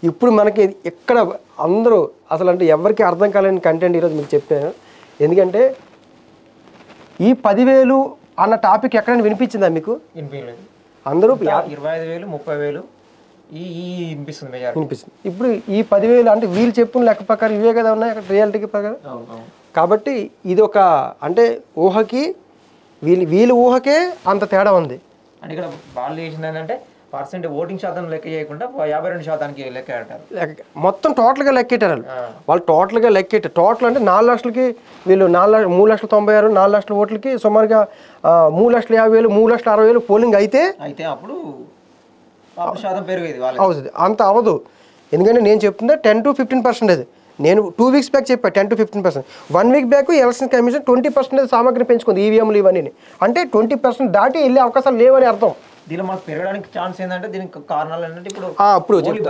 ఇప్పుడు మనకి ఎక్కడ అందరూ అసలు అంటే ఎవరికి అర్థం కాలేని కంటెంట్ ఈరోజు మీకు చెప్పాను. ఎందుకంటే ఈ 10,000 అన్న టాపిక్ ఎక్కడైనా వినిపించిందా మీకు? వినిపించలేదు. అందరూ 25,000 30,000 వినిపిస్తుంది వినిపిస్తుంది. ఇప్పుడు ఈ 10,000 అంటే వీళ్ళు చెప్పుకున్న లెక్క ప్రకారం ఇవే కదా ఉన్నాయి అక్కడ రియాలిటీకి ప్రకారం. కాబట్టి ఇది ఒక అంటే ఊహకి వీళ్ళ ఊహకే అంత తేడా ఉంది. అంటే ఇక్కడ వాళ్ళు చేసింది ఏంటంటే ఓటింగ్ శాతం లెక్క చేయకుండా 52% లెక్క అంటారు. మొత్తం టోటల్గా లెక్కెట్టారు వాళ్ళు టోటల్గా లెక్కెట్టారు. టోటల్ అంటే 4 లక్షలకి వీళ్ళు 3,96,000 4 లక్షల ఓట్లకి సుమారుగా 3,50,000 3,60,000 పోలింగ్ అయితే అప్పుడు శాతం పెరిగేది అవుతుంది. అంత అవ్వదు. ఎందుకంటే నేను చెప్తుందా 10 to 15%. నేను 2 weeks బ్యాక్ చెప్పా 10 to 15%. 1 week back election commission 20% సామగ్రి పెంచుకుంది ఈవీఎంలు ఇవన్నీ. అంటే 20% దాటి వెళ్ళే అవకాశాలు లేవని అర్థం. దీనిలో మనకు పెరగడానికి ఛాన్స్ ఏంటంటే దీనికి కారణాలు ఏంటంటే ఇప్పుడు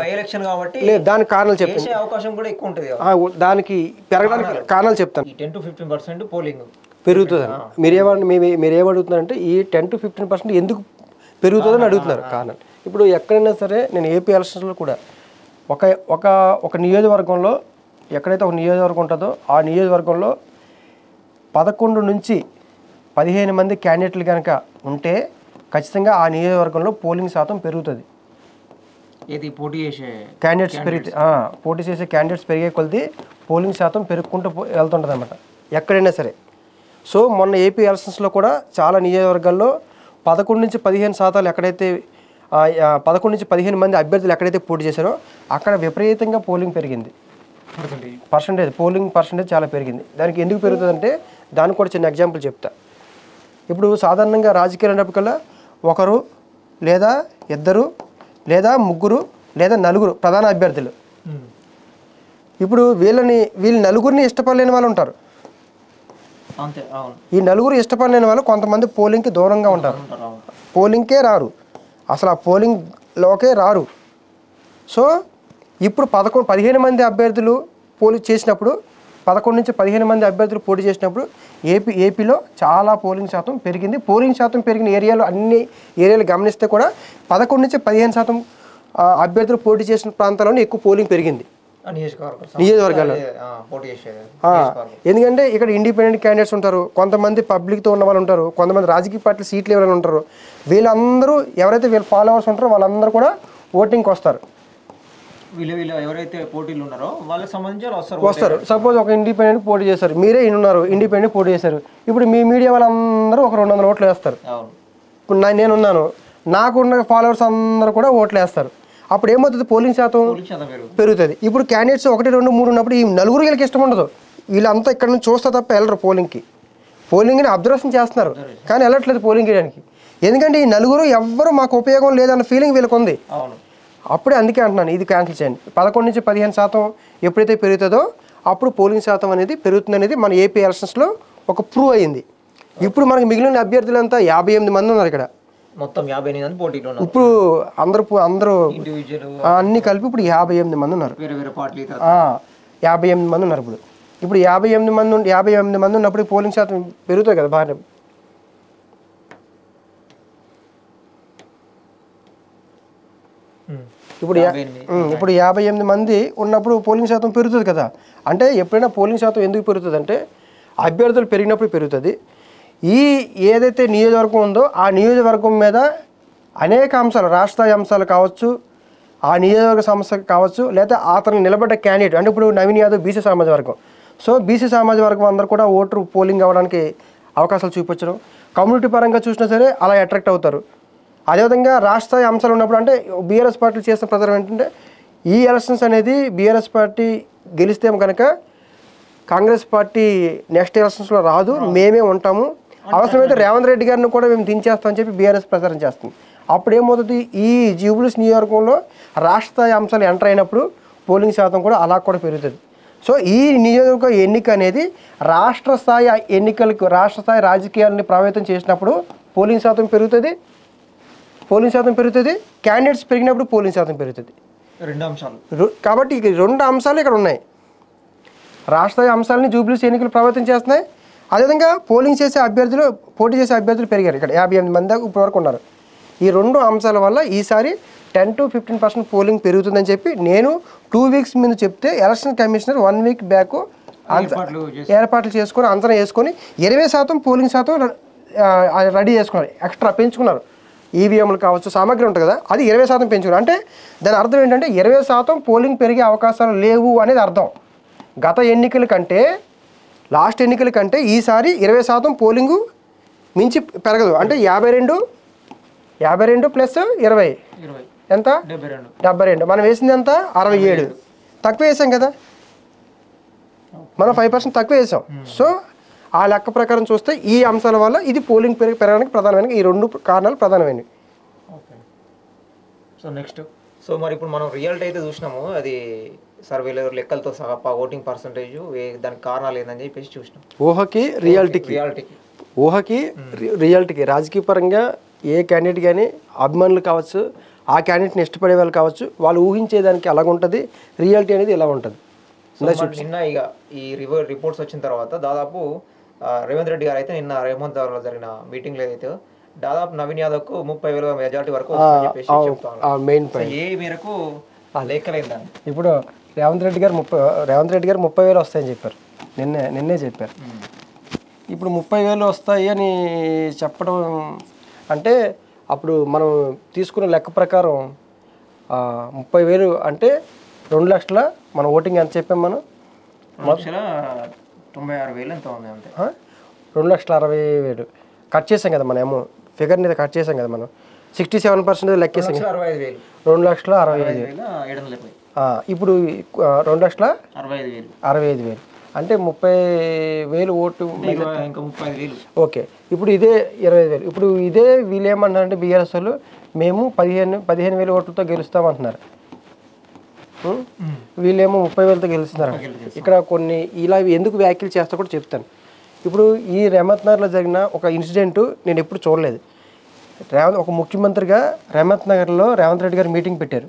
బై ఎలక్షన్ కాబట్టి దానికి కారణాలు చెప్తాను. అవకాశం కూడా ఎక్కువ ఉంటుంది. దానికి పెరగడానికి కారణాలు చెప్తాను. 10 to 15% పోలింగ్ పెరుగుతుంది. మీరేమడుగుతున్నారంటే ఈ 10 to 15% ఎందుకు పెరుగుతుందని అడుగుతున్నారు కారణం. ఇప్పుడు ఎక్కడైనా సరే నేను ఏపీ ఎలక్షన్స్లో కూడా ఒక నియోజకవర్గంలో ఎక్కడైతే ఒక నియోజకవర్గం ఉంటుందో ఆ నియోజకవర్గంలో 11 నుంచి 15 మంది క్యాండిడేట్లు కనుక ఉంటే ఖచ్చితంగా ఆ నియోజకవర్గంలో పోలింగ్ శాతం పెరుగుతుంది. పోటీ చేసే క్యాండిడేట్స్ పోటీ చేసే క్యాండిడేట్స్ పెరిగే కొద్దీ పోలింగ్ శాతం పెరుగుకుంటూ వెళ్తుంటుంది అన్నమాట ఎక్కడైనా సరే. సో మొన్న ఏపీ ఎలక్షన్స్లో కూడా చాలా నియోజకవర్గాల్లో 11 నుంచి 15 శాతాలు ఎక్కడైతే 11 నుంచి 15 మంది అభ్యర్థులు ఎక్కడైతే పోటీ చేశారో అక్కడ విపరీతంగా పోలింగ్ పెరిగింది. పోలింగ్ పర్సంటేజ్ చాలా పెరిగింది. దానికి ఎందుకు పెరుగుతుందంటే దానికి కూడా చిన్న ఎగ్జాంపుల్ చెప్తా. ఇప్పుడు సాధారణంగా రాజకీయాలు అన్నప్పటికల్లా ఒకరు లేదా ఇద్దరు లేదా ముగ్గురు లేదా నలుగురు ప్రధాన అభ్యర్థులు. ఇప్పుడు వీళ్ళు నలుగురిని ఇష్టపడలేని వాళ్ళు ఉంటారు. ఈ నలుగురు ఇష్టపడలేని వాళ్ళు కొంతమంది పోలింగ్కి దూరంగా ఉంటారు, పోలింగ్కే రారు, అసలు ఆ పోలింగ్లోకే రారు. సో ఇప్పుడు 15 మంది అభ్యర్థులు పోటీ చేసినప్పుడు 11 నుంచి 15 మంది అభ్యర్థులు పోటీ చేసినప్పుడు ఏపీలో చాలా పోలింగ్ శాతం పెరిగింది. పోలింగ్ శాతం పెరిగిన ఏరియాలో అన్ని ఏరియాలు గమనిస్తే కూడా 11 నుంచి 15% అభ్యర్థులు పోటీ చేసిన ప్రాంతాల్లోనే ఎక్కువ పోలింగ్ పెరిగింది నియోజకవర్గాల్లో. ఎందుకంటే ఇక్కడ ఇండిపెండెంట్ క్యాండిడేట్స్ ఉంటారు, కొంతమంది పబ్లిక్తో ఉన్న వాళ్ళు ఉంటారు, కొంతమంది రాజకీయ పార్టీ సీట్లు ఎవరైనా ఉంటారు. వీళ్ళందరూ ఎవరైతే వీళ్ళ ఫాలోవర్స్ ఉంటారో వాళ్ళందరూ కూడా ఓటింగ్కి వస్తారు. ఎవరైతే పోటీలు ఉన్నారో వాళ్ళకి సంబంధించి వస్తారు. సపోజ్ ఒక ఇండిపెండెంట్ పోటీ చేస్తారు, మీరే ఉన్నారు ఇండిపెండెంట్ పోటీ చేశారు. ఇప్పుడు మీ మీడియా వాళ్ళందరూ ఒక 200 ఓట్లు వేస్తారు. ఇప్పుడు నేనున్నాను, నాకున్న ఫాలోవర్స్ అందరూ కూడా ఓట్లు వేస్తారు. అప్పుడు ఏమవుతుంది? పోలింగ్ శాతం పెరుగుతుంది. ఇప్పుడు క్యాండిడేట్స్ 1, 2, 3 ఉన్నప్పుడు ఈ నలుగురు వీళ్ళకి ఇష్టం ఉండదు. వీళ్ళంతా ఇక్కడ నుంచి చూస్తే తప్ప వెళ్ళరు పోలింగ్ని అబ్జర్వేషన్ చేస్తున్నారు కానీ వెళ్ళట్లేదు పోలింగ్ చేయడానికి. ఎందుకంటే ఈ నలుగురు ఎవ్వరు మాకు ఉపయోగం లేదన్న ఫీలింగ్ వీళ్ళకి ఉంది. అప్పుడే అందుకే అంటున్నాను ఇది క్యాన్సిల్ చేయండి. 11 నుంచి 15% ఎప్పుడైతే పెరుగుతుందో అప్పుడు పోలింగ్ శాతం అనేది పెరుగుతుంది అనేది మన ఏపీ ఎలక్షన్స్లో ఒక ప్రూవ్ అయ్యింది. ఇప్పుడు మనకి మిగిలిన అభ్యర్థులంతా 58 మంది ఉన్నారు ఇక్కడ మొత్తం. 58 మంది పోటీలో ఉన్నారు. ఇప్పుడు అందరూ అన్ని కలిపి ఇప్పుడు 58 మంది ఉన్నారు. 58 మంది ఉన్నారు. ఇప్పుడు 58 మంది ఉన్నప్పుడు పోలింగ్ శాతం పెరుగుతుంది కదా బాగా. ఇప్పుడు 58 మంది ఉన్నప్పుడు పోలింగ్ శాతం పెరుగుతుంది కదా. అంటే ఎప్పుడైనా పోలింగ్ శాతం ఎందుకు పెరుగుతుంది అంటే అభ్యర్థులు పెరిగినప్పుడు పెరుగుతుంది. ఏదైతే నియోజకవర్గం ఉందో ఆ నియోజకవర్గం మీద అనేక అంశాలు, రాష్ట్రస్థాయి అంశాలు కావచ్చు, ఆ నియోజకవర్గ సమస్య కావచ్చు, లేదా అతను నిలబడ్డ క్యాండిడేట్ అంటే ఇప్పుడు నవీన్ యాదవ్ బీసీ సామాజిక వర్గం. సో బీసీ సామాజిక వర్గం అందరూ కూడా ఓటర్ పోలింగ్ అవ్వడానికి అవకాశాలు చూపించడం, కమ్యూనిటీ పరంగా చూసినా సరే అలా అట్రాక్ట్ అవుతారు. అదేవిధంగా రాష్ట్రస్థాయి అంశాలు ఉన్నప్పుడు అంటే బీఆర్ఎస్ పార్టీ చేసిన ప్రచారం ఏంటంటే ఈ ఎలక్షన్స్ అనేది బీఆర్ఎస్ పార్టీ గెలిస్తే కనుక కాంగ్రెస్ పార్టీ నెక్స్ట్ ఎలక్షన్స్లో రాదు, మేమే ఉంటాము, అవసరమైతే రేవంత్ రెడ్డి గారిని కూడా మేము దించేస్తామని చెప్పి బీఆర్ఎస్ ప్రచారం చేస్తుంది. అప్పుడు ఏమవుతుంది? ఈ జూబ్లీస్ నియోజకవర్గంలో రాష్ట్రస్థాయి అంశాలు ఎంటర్ అయినప్పుడు పోలింగ్ శాతం కూడా అలా కూడా పెరుగుతుంది. సో ఈ నియోజకవర్గ ఎన్నిక అనేది రాష్ట్ర స్థాయి ఎన్నికలకు, రాష్ట్ర స్థాయి రాజకీయాలని ప్రభావితం చేసినప్పుడు పోలింగ్ శాతం పెరుగుతుంది. క్యాండిడేట్స్ పెరిగినప్పుడు పోలింగ్ శాతం పెరుగుతుంది. 2 అంశాలు. కాబట్టి 2 అంశాలు ఇక్కడ ఉన్నాయి. రాష్ట్ర అంశాలని జూబ్లీస్ ఎన్నికలు ప్రభావితం చేస్తున్నాయి. అదేవిధంగా పోటీ చేసే అభ్యర్థులు పెరిగారు. ఇక్కడ 58 మంది ఇప్పటివరకు ఉన్నారు. ఈ 2 అంశాల వల్ల ఈసారి 10 to 15% పోలింగ్ పెరుగుతుందని చెప్పి నేను 2 వీక్స్ ముందు చెప్తే ఎలక్షన్ కమిషనర్ 1 వీక్ బ్యాక్ ఏర్పాట్లు చేసుకొని అంచనా వేసుకొని 20% పోలింగ్ శాతం రెడీ చేసుకున్నారు, ఎక్స్ట్రా పెంచుకున్నారు. ఈవీఎంలు కావచ్చు, సామాగ్రి ఉంటుంది కదా, అది 20% పెంచుకున్నారు. అంటే దాని అర్థం ఏంటంటే 20% పోలింగ్ పెరిగే అవకాశాలు లేవు అనేది అర్థం. గత ఎన్నికల కంటే, లాస్ట్ ఎన్నికల కంటే ఈసారి 20% పోలింగు మించి పెరగదు. అంటే 52 ప్లస్ 20 ఎంత? 72. మనం వేసింది ఎంత? 67. తక్కువ వేసాం కదా, మనం 5% తక్కువ వేసాం. సో ఆ లెక్క ప్రకారం చూస్తే ఈ అంశాల వల్ల ఇది పోలింగ్ పెరగడానికి ప్రధానమైన ఈ 2 కారణాలు ప్రధానమైనవి. సో నెక్స్ట్, సో మరి ఇప్పుడు మనం రిజల్ట్ అయితే చూసినాము, అది సర్వేలో లెక్కలతో సహా ఓటింగ్ పర్సంటేజ్, దానికి కారణాలు ఏందని చెప్పేసి చూసినాం. ఊహకి రియాలిటీకి రాజకీయ పరంగా ఏ క్యాండిడేట్ కానీ అభిమానులు కావచ్చు, ఆ క్యాండిడేట్ని ఇష్టపడే వాళ్ళు కావచ్చు, వాళ్ళు ఊహించేదానికి అలాగుంటుంది, రియాలిటీ అనేది ఇలా ఉంటుంది. నిన్న ఇక ఈ రిపోర్ట్స్ వచ్చిన తర్వాత దాదాపు రేవంత్ రెడ్డి గారు అయితే నిన్న రేవంత్ నగర్లో జరిగిన మీటింగ్లో అయితే దాదాపు నవీన్ యాదవ్కు 30,000 మెజార్టీ వరకు చెప్పేసి చెప్తాను. ఏ మేరకు లెక్కలేందని ఇప్పుడు రేవంత్ రెడ్డి గారు 30,000 వస్తాయని చెప్పారు, నిన్నే చెప్పారు. ఇప్పుడు 30,000 వస్తాయి అని చెప్పడం అంటే అప్పుడు మనం తీసుకున్న లెక్క ప్రకారం 30,000 అంటే 2 లక్షల మన ఓటింగ్ ఎంత చెప్పాం మనం? 2,96,000 ఎంత ఉంది అంతే. 2,60,000 కట్ చేసాం కదా మనం, ఫిగర్ని కట్ చేసాం కదా మనం, 67% లెక్కేసాం. 2,65,000. ఇప్పుడు 2,65,000 అంటే 30,000 ఓటు. ఓకే, ఇప్పుడు ఇదే 20,000. ఇప్పుడు ఇదే వీళ్ళు ఏమన్నారంటే బీఆర్ఎస్ వాళ్ళు మేము 15,000 ఓట్లతో గెలుస్తామంటున్నారు, వీళ్ళేమో 30,000తో గెలుస్తున్నారు. ఇక్కడ కొన్ని ఇలా ఎందుకు వ్యాఖ్యలు చేస్తా కూడా చెప్తాను. ఇప్పుడు ఈ రేవంత్ నగర్లో జరిగిన ఒక ఇన్సిడెంట్ నేను ఎప్పుడు చూడలేదు. ఒక ముఖ్యమంత్రిగా రేవంత్ నగర్లో రేవంత్ రెడ్డి గారు మీటింగ్ పెట్టారు.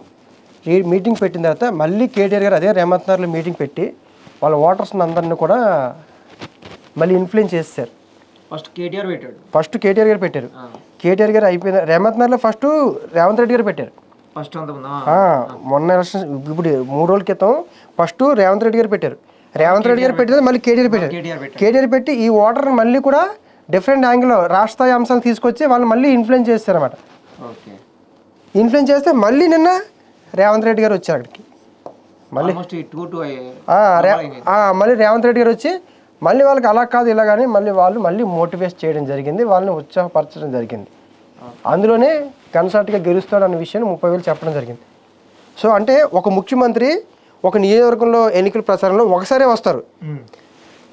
ఈ మీటింగ్ పెట్టిన తర్వాత మళ్ళీ కేటీఆర్ గారు అదే రేవంత్ నగర్లో మీటింగ్ పెట్టి వాళ్ళ ఓటర్స్ని అందరినీ కూడా మళ్ళీ ఇన్ఫ్లుయెన్స్ చేస్తారు. ఫస్ట్ కేటీఆర్ గారు పెట్టారు. కేటీఆర్ గారు అయిపోయిన రేవంత్ నగర్లో ఫస్ట్ రేవంత్ రెడ్డి గారు పెట్టారు. మొన్న ఎలక్షన్ ఇప్పుడు 3 రోజుల క్రితం ఫస్ట్ రేవంత్ రెడ్డి గారు పెట్టారు. రేవంత్ రెడ్డి గారు పెట్టిన మళ్ళీ కేటీఆర్ పెట్టి ఈ ఓటర్ని మళ్ళీ కూడా డిఫరెంట్ యాంగిల్లో రాష్ట్ర స్థాయి అంశాలు తీసుకొచ్చి వాళ్ళు మళ్ళీ ఇన్ఫ్లుయెన్స్ చేస్తారన్నమాట. ఇన్ఫ్లుయెన్స్ చేస్తే మళ్ళీ నిన్న రేవంత్ రెడ్డి గారు వచ్చారు అక్కడికి. మళ్ళీ రేవంత్ రెడ్డి గారు వచ్చి మళ్ళీ వాళ్ళకి అలా కాదు ఇలా కానీ మళ్ళీ మోటివేట్ చేయడం జరిగింది, వాళ్ళని ఉత్సాహపరచడం జరిగింది. అందులోనే కన్సర్ట్గా గెలుస్తాడు అన్న విషయాన్ని 30,000 చెప్పడం జరిగింది. సో అంటే ఒక ముఖ్యమంత్రి ఒక నియోజకవర్గంలో ఎన్నికల ప్రచారంలో ఒకసారే వస్తారు,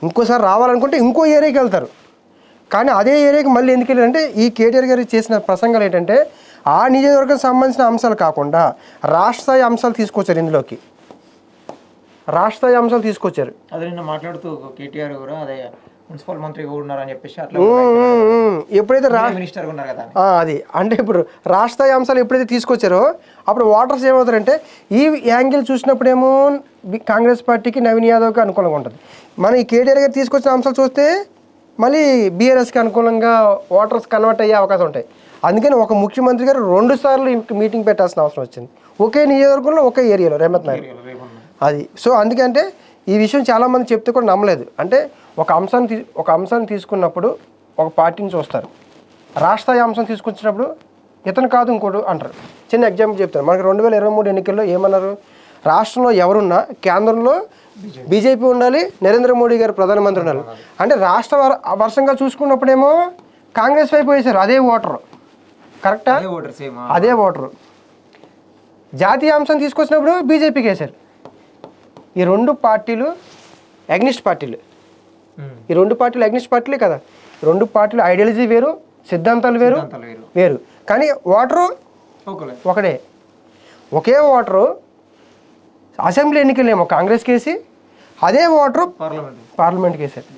ఇంకోసారి రావాలనుకుంటే ఇంకో ఏరియాకి వెళ్తారు. కానీ అదే ఏరియాకి మళ్ళీ ఎందుకు వెళ్ళారంటే ఈ కేటీఆర్ గారు చేసిన ప్రసంగాలు ఏంటంటే ఆ నియోజకవర్గానికి సంబంధించిన అంశాలు కాకుండా రాష్ట్ర స్థాయి అంశాలు తీసుకొచ్చారు. ఇందులోకి రాష్ట్ర స్థాయి అంశాలు తీసుకొచ్చారు. అదే నిన్న మాట్లాడుతూ కేటీఆర్ కూడా అదే మున్సిపల్ మంత్రి ఉన్నారని చెప్పేసి ఎప్పుడైతే మినిస్టర్ ఉన్నారు కదా అది అంటే ఇప్పుడు రాష్ట్ర స్థాయి అంశాలు ఎప్పుడైతే తీసుకొచ్చారో అప్పుడు ఓటర్స్ ఏమవుతారంటే ఈ యాంగిల్ చూసినప్పుడేమో కాంగ్రెస్ పార్టీకి నవీన్ యాదవ్కి అనుకూలంగా ఉంటుంది. మన ఈ కేటీఆర్ గారు తీసుకొచ్చిన అంశాలు చూస్తే మళ్ళీ బీఆర్ఎస్కి అనుకూలంగా ఓటర్స్ కన్వర్ట్ అయ్యే అవకాశం ఉంటాయి. అందుకని ఒక ముఖ్యమంత్రి గారు 2 సార్లు మీటింగ్ పెట్టాల్సిన అవసరం వచ్చింది, ఒకే నియోజకవర్గంలో ఒకే ఏరియాలో రేవంత్ నగర్ అది. సో అందుకంటే ఈ విషయం చాలామంది చెప్తే కూడా నమ్మలేదు. అంటే ఒక అంశాన్ని తీసుకున్నప్పుడు ఒక పార్టీని చూస్తారు, రాష్ట్ర అంశం తీసుకొచ్చినప్పుడు ఇతను కాదు ఇంకోటి అంటారు. చిన్న ఎగ్జాంపుల్ చెప్తాను. మనకి 2023 ఎన్నికల్లో ఏమన్నారు, రాష్ట్రంలో ఎవరున్నా కేంద్రంలో బీజేపీ ఉండాలి, నరేంద్ర మోడీ గారు ప్రధానమంత్రి ఉండాలి. అంటే రాష్ట్ర వర్షంగా చూసుకున్నప్పుడేమో కాంగ్రెస్ వైపు వేశారు, అదే ఓటరు. కరెక్టా? అదే ఓటరు. జాతీయ అంశం తీసుకొచ్చినప్పుడు బీజేపీకి వేశారు. ఈ 2 పార్టీలు అగ్నిస్ట్ పార్టీలు, ఈ 2 పార్టీలు అగ్నిస్ట్ పార్టీలే కదా. 2 పార్టీలు ఐడియాలజీ వేరు, సిద్ధాంతాలు వేరు, కానీ ఓటరు ఒకడే. ఒకే ఓటరు అసెంబ్లీ ఎన్నికలేమో కాంగ్రెస్కి వేసి అదే ఓటరు పార్లమెంట్కి వేశారు.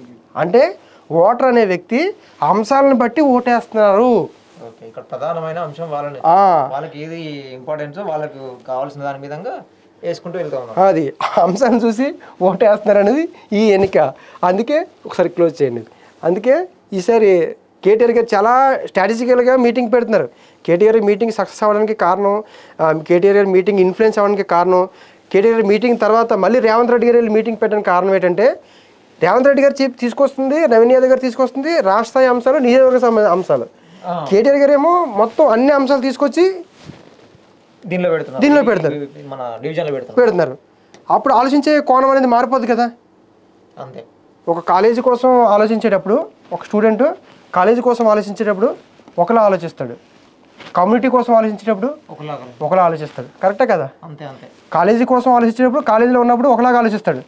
అంటే ఓటర్ అనే వ్యక్తి అంశాలను బట్టి ఓటేస్తున్నారు. ఇక్కడ ప్రధానమైన అంశం వాళ్ళకి ఏది ఇంపార్టెన్స్ వాళ్ళకి కావాల్సిన దాని విధంగా వేసుకుంటూ వెళ్తా ఉన్నారు. అది అంశాన్ని చూసి ఓటేస్తున్నారు అనేది ఈ ఎన్నిక. అందుకే ఒకసారి క్లోజ్ చేయండి. అందుకే ఈసారి కేటీఆర్ గారు చాలా స్ట్రాటజికల్గా మీటింగ్ పెడుతున్నారు. కేటీఆర్ మీటింగ్ సక్సెస్ అవ్వడానికి కారణం, కేటీఆర్ గారి మీటింగ్ ఇన్ఫ్లుయెన్స్ అవ్వడానికి కారణం, కేటీఆర్ గారి మీటింగ్ తర్వాత మళ్ళీ రేవంత్ రెడ్డి గారు మీటింగ్ పెట్టడానికి కారణం ఏంటంటే రేవంత్ రెడ్డి గారు తీసుకొస్తుంది, నవీన్ యాదవ్ గారు తీసుకొస్తుంది రాష్ట్ర స్థాయి అంశాలు, నియోజకవర్గ అంశాలు. కేటీఆర్ గారు ఏమో మొత్తం అన్ని అంశాలు తీసుకొచ్చి దీనిలో పెడతారు, మన డివిజన్లో పెడుతున్నారు. అప్పుడు ఆలోచించే కోణం అనేది మారిపోద్ది కదా. అంతే. ఒక కాలేజీ కోసం ఆలోచించేటప్పుడు, ఒక స్టూడెంట్ కాలేజీ కోసం ఆలోచించేటప్పుడు ఒకలా ఆలోచిస్తాడు, కమ్యూనిటీ కోసం ఆలోచించేటప్పుడు ఒకలా ఆలోచిస్తాడు. కరెక్టే కదా. అంతే అంతే. కాలేజీ కోసం ఆలోచించేటప్పుడు కాలేజీలో ఉన్నప్పుడు ఒకలాగా ఆలోచిస్తాడు,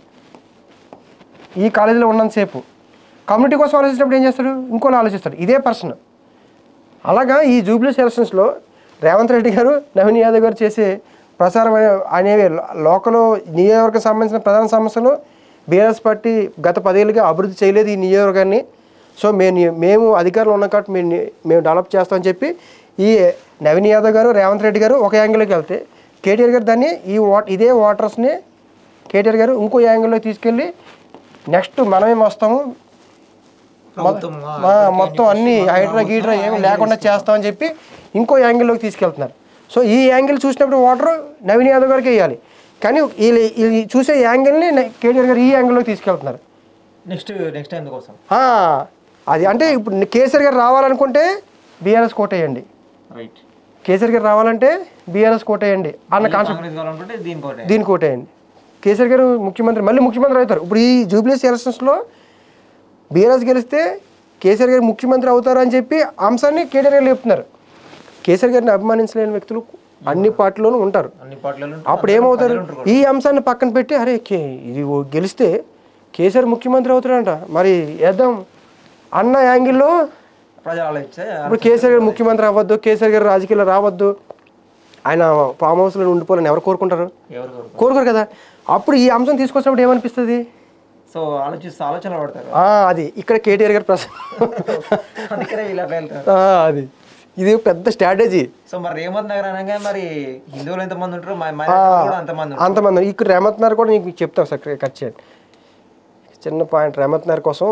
ఈ కాలేజీలో ఉన్నంతసేపు. కమ్యూనిటీ కోసం ఆలోచించినప్పుడు ఏం చేస్తాడు, ఇంకోలా ఆలోచిస్తాడు. ఇదే పర్సన్. అలాగా ఈ జూబ్లీ ఎలక్షన్స్లో రేవంత్ రెడ్డి గారు, నవీన్ యాదవ్ గారు చేసే ప్రచారం అనేవి లోకల్ నియోజకవర్గం సంబంధించిన ప్రధాన సమస్యలు. బీఆర్ఎస్ పార్టీ గత 10 ఏళ్ళుగా అభివృద్ధి చేయలేదు ఈ నియోజకవర్గాన్ని. సో మేము అధికారంలో ఉన్నాం కాబట్టి మేము డెవలప్ చేస్తామని చెప్పి ఈ నవీన్ యాదవ్ గారు, రేవంత్ రెడ్డి గారు ఒక యాంగిల్లోకి వెళ్తే, కేటీఆర్ గారు దాన్ని ఇదే ఓటర్స్ని కేటీఆర్ గారు ఇంకో యాంగిల్లో తీసుకెళ్ళి నెక్స్ట్ మనమేం వస్తాము, మొత్తం అన్ని హైడ్రా గీడ్రా ఏమి లేకుండా చేస్తామని చెప్పి ఇంకో యాంగిల్లోకి తీసుకెళ్తున్నారు. సో ఈ యాంగిల్ చూసినప్పుడు ఓటరు నవీన్ యాదవ్ గారికి వేయాలి, కానీ వీళ్ళు చూసే యాంగిల్ని కేటీఆర్ గారు ఈ యాంగిల్లోకి తీసుకెళ్తున్నారు. నెక్స్ట్ టైం కోసం అది అంటే ఇప్పుడు కేసీఆర్ గారు రావాలనుకుంటే బీఆర్ఎస్ కోటేయండి, కేసీఆర్ గారు రావాలంటే బీఆర్ఎస్ కోటేయండి అన్న కాన్సెప్ట్, దీని కోటేయండి. కేసీఆర్ గారు మళ్ళీ ముఖ్యమంత్రి అవుతారు. ఇప్పుడు ఈ జూబ్లీస్ ఎలక్షన్స్లో బీఆర్ఎస్ గెలిస్తే కేసీఆర్ గారు ముఖ్యమంత్రి అవుతారు అని చెప్పి అంశాన్ని కేటీఆర్ గారు లేపుతున్నారు. కేసీఆర్ గారిని అభిమానించలేని వ్యక్తులు అన్ని పార్టీలోనూ ఉంటారు. అప్పుడు ఏమవుతారు, ఈ అంశాన్ని పక్కన పెట్టి అరే ఇది గెలిస్తే కేసీఆర్ ముఖ్యమంత్రి అవుతాడంట, మరి వేద్దాం అన్న యాంగిల్లో ఇప్పుడు కేసీఆర్ గారు ముఖ్యమంత్రి అవ్వద్దు, కేసీఆర్ గారు రాజకీయాల్లో రావద్దు, ఆయన ఫామ్ హౌస్లో ఉండిపోవాలని ఎవరు కోరుకుంటారు? కోరుకోరు కదా. అప్పుడు ఈ అంశం తీసుకొచ్చినప్పుడు ఏమనిపిస్తుంది, సో ఆలోచన పడతారు. అది ఇక్కడ కేటీఆర్ గారు అది ఇది పెద్ద స్ట్రాటజీ. సో మరి రేవంత్ నగర్ అనగా మరి హిందువులు ఎంతమంది ఉంటారు, అంతమంది. ఇక్కడ రేవంత్ నగర్ కూడా నీకు చెప్తావు సార్, కట్ చేయండి చిన్న పాయింట్. రేవంత్ నగర్ కోసం